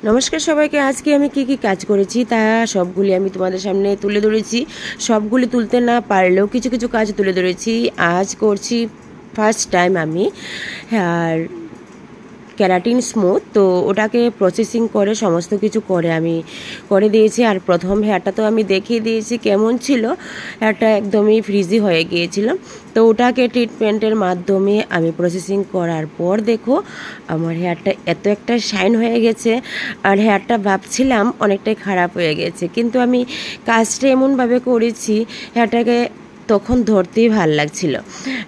নমস্কার সবাইকে। আজকে আমি কি কাজ করেছি তা সবগুলি আমি তোমাদের সামনে তুলে ধরেছি। সবগুলি তুলতে না পারলেও কিছু কিছু কাজ তুলে ধরেছি। আজ করছি ফার্স্ট টাইম আমি হেয়ার ক্যারাটিন স্মুথ, তো ওটাকে প্রসেসিং করে সমস্ত কিছু করে আমি করে দিয়েছি। আর প্রথম হেয়ারটা তো আমি দেখিয়ে দিয়েছি কেমন ছিল, হেয়ারটা একদমই ফ্রিজি হয়ে গিয়েছিল। তো ওটাকে ট্রিটমেন্টের মাধ্যমে আমি প্রসেসিং করার পর দেখো আমার হেয়ারটা এত একটা শাইন হয়ে গেছে। আর হেয়ারটা ভাবছিলাম অনেকটাই খারাপ হয়ে গেছে, কিন্তু আমি কাজটা এমনভাবে করেছি হেয়ারটাকে তখন ধরতেই ভাল লাগছিল।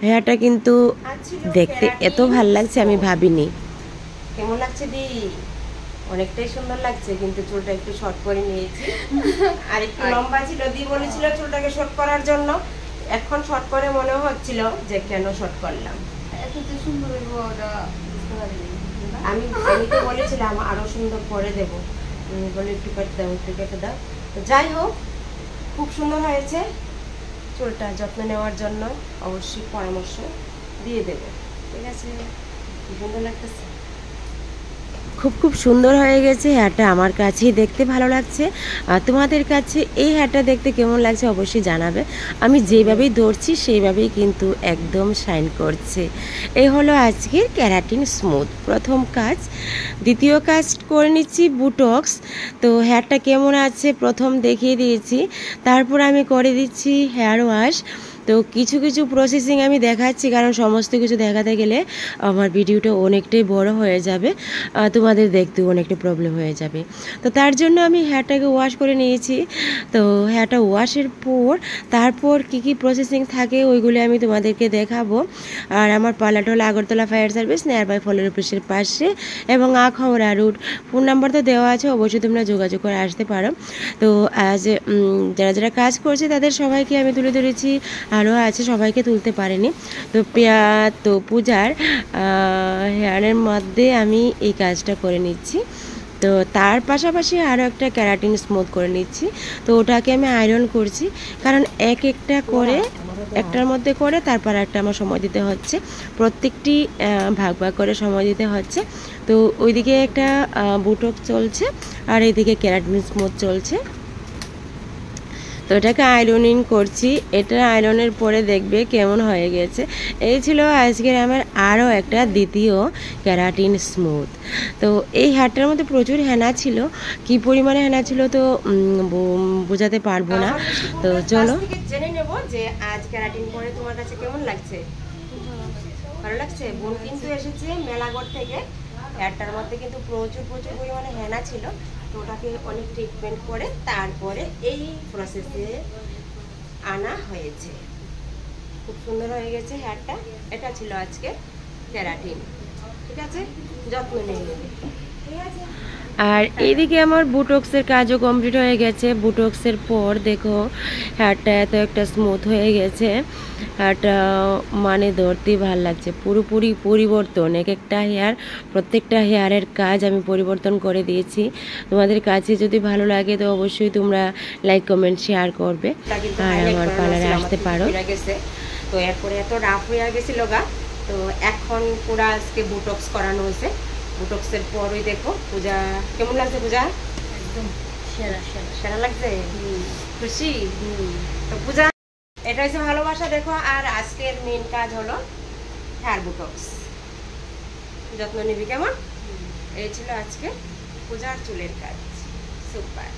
হেয়ারটা কিন্তু দেখতে এত ভাল লাগছে আমি ভাবিনি। কেমন লাগছে দি? অনেকটাই সুন্দর লাগছে, কিন্তু চুলটা একটু শর্ট করে নিয়েছি। আর একটু লম্বা ছিল, দি বলেছিল চুলটাকে শর্ট করার জন্য। এখন শর্ট করে মনে হচ্ছিল যে কেন শর্ট করলাম। আমি তো বলেছিলাম আরো সুন্দর করে দেবো, বলে একটু কেটে দাও, একটু কেটে দাও। তো যাই হোক, খুব সুন্দর হয়েছে। চুলটা যত্ন নেওয়ার জন্য অবশ্যই পরামর্শ দিয়ে দেবো, ঠিক আছে? কি সুন্দর লাগতেছে, খুব সুন্দর হয়ে গেছে হেয়ারটা। আমার কাছেই দেখতে ভালো লাগছে। আর তোমাদের কাছে এই হেয়ারটা দেখতে কেমন লাগছে অবশ্যই জানাবে। আমি যেভাবেই ধরছি সেইভাবেই কিন্তু একদম শাইন করছে। এই হলো আজকের ক্যারাটিন স্মুথ প্রথম কাজ। দ্বিতীয় কাজ করে নিচ্ছি বুটক্স। তো হেয়ারটা কেমন আছে প্রথম দেখিয়ে দিয়েছি, তারপর আমি করে দিচ্ছি হেয়ার ওয়াশ। তো কিছু কিছু প্রসেসিং আমি দেখাচ্ছি, কারণ সমস্ত কিছু দেখাতে গেলে আমার ভিডিওটা অনেকটাই বড় হয়ে যাবে, তোমাদের দেখতেও অনেকটা প্রবলেম হয়ে যাবে। তো তার জন্য আমি হেয়ারটাকে ওয়াশ করে নিয়েছি। তো হেয়ারটা ওয়াশের পর তারপর কি প্রসেসিং থাকে ওইগুলো আমি তোমাদেরকে দেখাবো। আর আমার পার্লারটা হলো Agartala fire service, near by ফলের অফিসের পাশে, এবং আখাউড়া রুট। ফোন নাম্বার তো দেওয়া আছে, অবশ্যই তোমরা যোগাযোগ করে আসতে পারো। তো আজ যারা যারা কাজ করছে তাদের সবাইকে আমি তুলে ধরেছি, আরও আছে সবাইকে তুলতে পারিনি। তো পূজার হেয়ারের মধ্যে আমি এই কাজটা করে নিচ্ছি। তো তার পাশাপাশি আরও একটা ক্যারাটিন স্মুথ করে নিচ্ছি। তো ওটাকে আমি আয়রন করছি, কারণ একটা করে একটার মধ্যে করে তারপর একটা আমার সময় দিতে হচ্ছে, প্রত্যেকটি ভাগ ভাগ করে সময় দিতে হচ্ছে। তো ওইদিকে একটা বুটক চলছে আর এইদিকে ক্যারাটিন স্মুথ চলছে। তো এটাকে আয়রনিং করছি। এটা আয়রনের পরে দেখবে কেমন হয়ে গেছে। এই ছিল আজকের আমার আরও একটা দ্বিতীয় ক্যারাটিন স্মুথ। তো এই হেয়ারটার মধ্যে প্রচুর হেনা ছিল, কি পরিমাণে হেনা ছিল তো বোঝাতে পারবো না। তো চলো জেনে নেব যে আজ ক্যারাটিন পরে তোমার কাছে কেমন লাগছে। ভালো লাগছে? বোন কিন্তু এসেছে মেলাগড় থেকে। হেয়ারটার মধ্যে কিন্তু প্রচুর পরিমাণে হেনা ছিল, তো ওটাকে অনেক ট্রিটমেন্ট করে তারপরে এই প্রসেসে আনা হয়েছে। খুব সুন্দর হয়ে গেছে হেয়ারটা। এটা ছিল আজকে ক্যারাটিন, ঠিক আছে? যত্ন নিয়ে নেবে, ঠিক আছে? আর এইদিকে আমার বুটক্সের কাজও কমপ্লিট হয়ে গেছে। বুটক্সের পর দেখো হেয়ারটা এত একটা স্মুথ হয়ে গেছে। হেয়ারটা মানে ধরতেই ভাল লাগছে, পুরোপুরি পরিবর্তন। এক একটা হেয়ার, প্রত্যেকটা হেয়ারের কাজ আমি পরিবর্তন করে দিয়েছি। তোমাদের কাছে যদি ভালো লাগে তো অবশ্যই তোমরা লাইক কমেন্ট শেয়ার করবে, আর আমার পার্লারে আসতে পারো। তো এরপরে এত রাফ হয়ে গেছিল গা, তো এখন পুরা আজকে বুটক্স করানো হয়েছে। বুটক্সের পরই দেখো পূজা কেমন লাগছে। পূজা একদম সেরা লাগছে, খুশি? তো পূজা এটা হচ্ছে ভালোবাসা, দেখো। আর আজকের মেন কাজ হলো হেয়ার বুটক্স। যত্ন নিবি কেমন? এই ছিল আজকে পূজার চুলের কাজ। সুপার,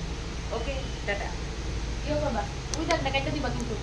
ওকে, টাটা। কি করবা? তুমি দেখ না, কাইটা দিবা কিন্তু।